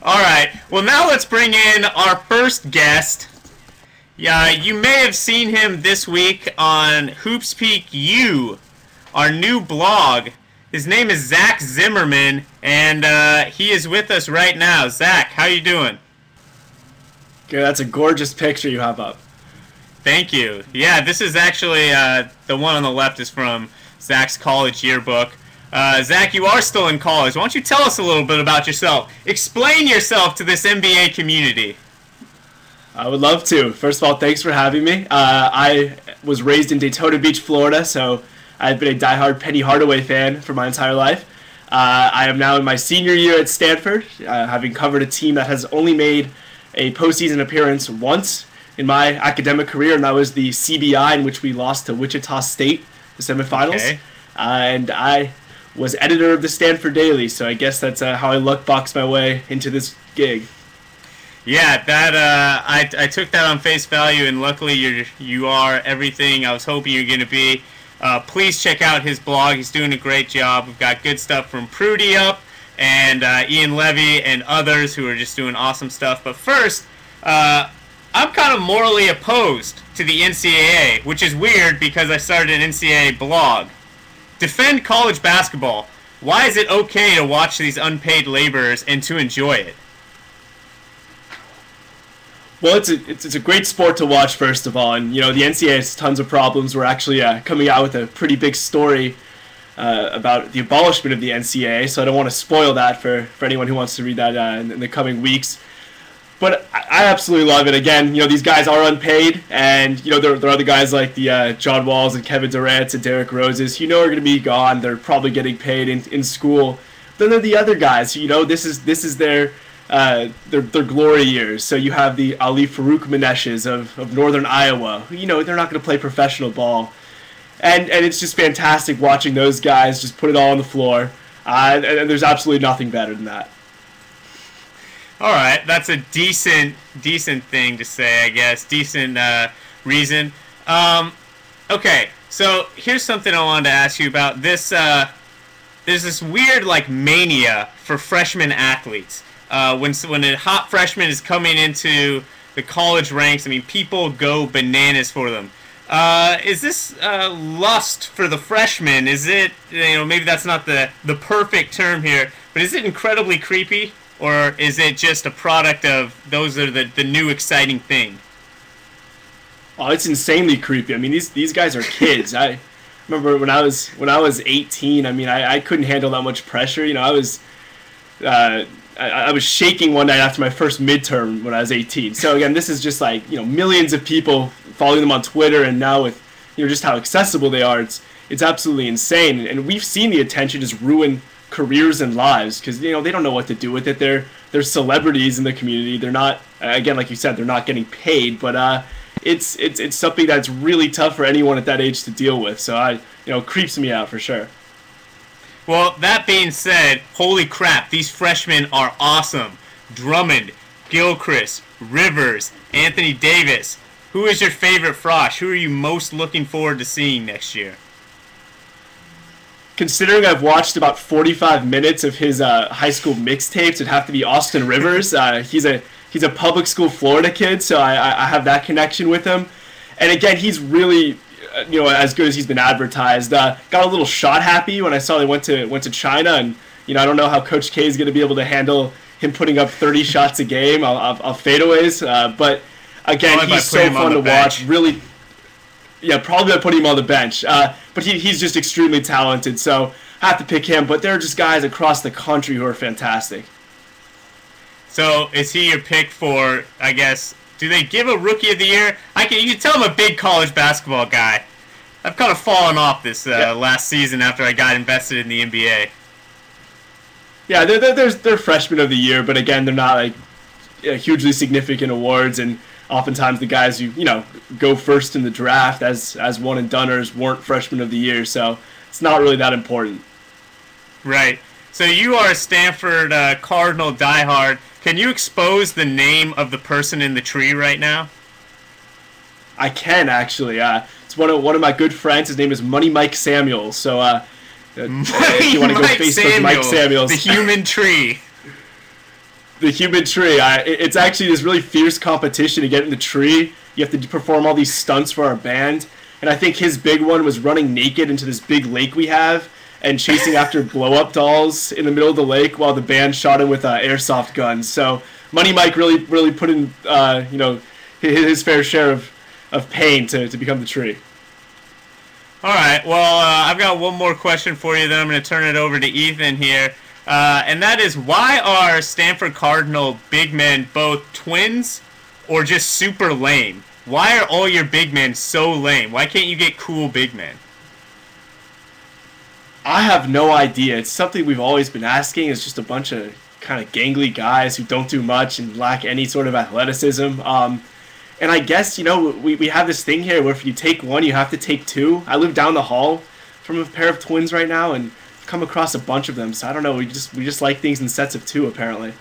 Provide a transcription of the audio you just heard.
All right. Well, now let's bring in our first guest. Yeah, you may have seen him this week on HoopSpeak U, our new blog. His name is Zimmerman, and he is with us right now. Zach, how you doing? Good. That's a gorgeous picture you have up. Thank you. Yeah, this is actually the one on the left is from Zach's college yearbook. Zach, you are still in college. Why don't you tell us a little bit about yourself? Explain yourself to this NBA community. I would love to. First of all, thanks for having me. I was raised in Daytona Beach, Florida, so I've been a diehard Penny Hardaway fan for my entire life. I am now in my senior year at Stanford, having covered a team that has only made a postseason appearance once in my academic career, and that was the CBI, in which we lost to Wichita State, the semifinals. Okay. And I was editor of the Stanford Daily, so I guess that's how I luck-boxed my way into this gig. Yeah, that I took that on face value, and luckily you are everything I was hoping you were going to be. Please check out his blog. He's doing a great job. We've got good stuff from Prudy up, and Ian Levy, and others who are just doing awesome stuff. But first, I'm kind of morally opposed to the NCAA, which is weird because I started an NCAA blog. Defend college basketball. Why is it okay to watch these unpaid laborers and to enjoy it? Well, it's a great sport to watch, first of all, and the NCAA has tons of problems. We're actually coming out with a pretty big story about the abolishment of the NCAA, so I don't want to spoil that for anyone who wants to read that in the coming weeks. But I absolutely love it. Again, these guys are unpaid, and there are other guys like the John Walls and Kevin Durant and Derrick Roses, who are going to be gone. They're probably getting paid in school. Then there are the other guys. This is their glory years. So you have the Ali Farouk Maneshes of Northern Iowa. They're not going to play professional ball, and it's just fantastic watching those guys just put it all on the floor. And there's absolutely nothing better than that. All right, that's a decent thing to say, I guess. Decent reason. Okay, so here's something I wanted to ask you about. There's this weird mania for freshman athletes. When a hot freshman is coming into the college ranks, I mean, people go bananas for them. Is this lust for the freshmen? Is it, maybe that's not the perfect term here, but is it incredibly creepy? Or is it just a product of those are the new exciting thing? Oh, it's insanely creepy. I mean, these guys are kids. I remember when I was 18. I mean, I couldn't handle that much pressure. I was shaking one night after my first midterm when I was 18. So again, this is just millions of people following them on Twitter, and now with just how accessible they are, it's absolutely insane. And we've seen the attention just ruin careers and lives because they don't know what to do with it. They're celebrities in the community. They're not, again, like you said, they're not getting paid, but it's something that's really tough for anyone at that age to deal with. So creeps me out for sure. Well, that being said, holy crap, these freshmen are awesome. Drummond, Gilchrist, Rivers, Anthony Davis. Who is your favorite Frosh? Who are you most looking forward to seeing next year? Considering I've watched about 45 minutes of his high school mixtapes, it'd have to be Austin Rivers. He's a public school Florida kid, so I have that connection with him. And again, he's really as good as he's been advertised. Got a little shot happy when I saw they went to China, and I don't know how Coach K is going to be able to handle him putting up 30 shots a game off fadeaways. But again, he's so fun to watch. Really. Yeah, probably by putting him on the bench. But he's just extremely talented, so I have to pick him. But there are just guys across the country who are fantastic. So is he your pick for, I guess, do they give a Rookie of the Year? You can tell I'm a big college basketball guy. I've kind of fallen off this last season after I got invested in the NBA. Yeah, they're Freshman of the Year, but again, they're not hugely significant awards, and oftentimes the guys who go first in the draft as one and doneers weren't Freshman of the Year, so it's not really that important. Right. So you are a Stanford Cardinal diehard. Can you expose the name of the person in the tree right now? I can actually. It's one of my good friends. His name is Money Mike Samuels. So if you want to go Facebook Mike Samuels, the human tree. The human tree. It's actually this really fierce competition to get in the tree. You have to perform all these stunts for our band. And I think his big one was running naked into this big lake we have and chasing after blow-up dolls in the middle of the lake while the band shot him with airsoft guns. So Money Mike really put in his fair share of pain to become the tree. All right. Well, I've got one more question for you. Then I'm going to turn it over to Ethan here, and that is, why are Stanford Cardinal big men both twins or just super lame? Why are all your big men so lame? Why can't you get cool big men? I have no idea. It's something we've always been asking. It's just a bunch of kind of gangly guys who don't do much and lack any sort of athleticism. And I guess, we have this thing here where if you take one, you have to take two. I live down the hall from a pair of twins right now and come across a bunch of them. So I don't know. We just like things in sets of two, apparently.